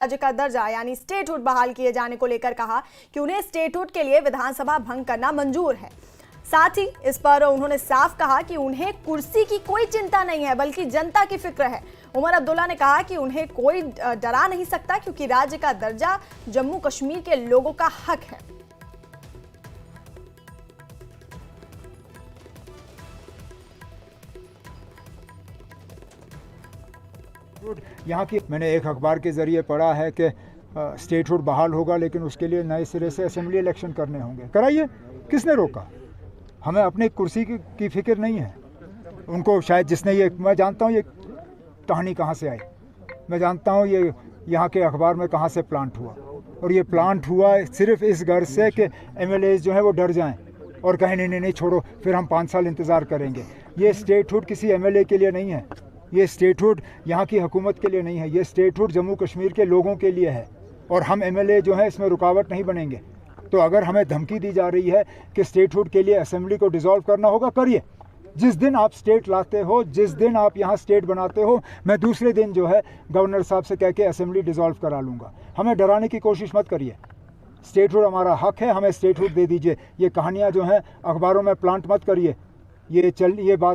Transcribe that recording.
राज्य का दर्जा यानी स्टेटहुड बहाल किए जाने को लेकर कहा कि उन्हें स्टेटहुड के लिए विधानसभा भंग करना मंजूर है। साथ ही इस पर उन्होंने साफ कहा कि उन्हें कुर्सी की कोई चिंता नहीं है, बल्कि जनता की फिक्र है। उमर अब्दुल्ला ने कहा कि उन्हें कोई डरा नहीं सकता, क्योंकि राज्य का दर्जा जम्मू कश्मीर के लोगों का हक है। यहाँ की मैंने एक अखबार के जरिए पढ़ा है कि स्टेटहुड बहाल होगा, लेकिन उसके लिए नए सिरे से असेंबली इलेक्शन करने होंगे। कराइए, किसने रोका? हमें अपनी कुर्सी की फिक्र नहीं है। उनको शायद जिसने ये, मैं जानता हूँ ये कहानी कहाँ से आई, मैं जानता हूँ ये यहाँ के अखबार में कहाँ से प्लांट हुआ, और ये प्लांट हुआ सिर्फ इस गर्ज से कि MLA जो हैं वो डर जाएं और कहें नहीं नहीं छोड़ो, फिर हम 5 साल इंतज़ार करेंगे। ये स्टेटहुड किसी MLA के लिए नहीं है, ये स्टेटहुड यहाँ की हुकूमत के लिए नहीं है, ये स्टेटहुड जम्मू कश्मीर के लोगों के लिए है, और हम MLA जो हैं इसमें रुकावट नहीं बनेंगे। तो अगर हमें धमकी दी जा रही है कि स्टेटहुड के लिए असेंबली को डिसॉल्व करना होगा, करिए। जिस दिन आप स्टेट लाते हो, जिस दिन आप यहाँ स्टेट बनाते हो, मैं दूसरे दिन जो है गवर्नर साहब से कह के असेंबली डिसॉल्व करा लूँगा। हमें डराने की कोशिश मत करिए। स्टेटहुड हमारा हक है, हमें स्टेटहुड दे दीजिए। ये कहानियाँ जो हैं अखबारों में प्लांट मत करिए। ये बात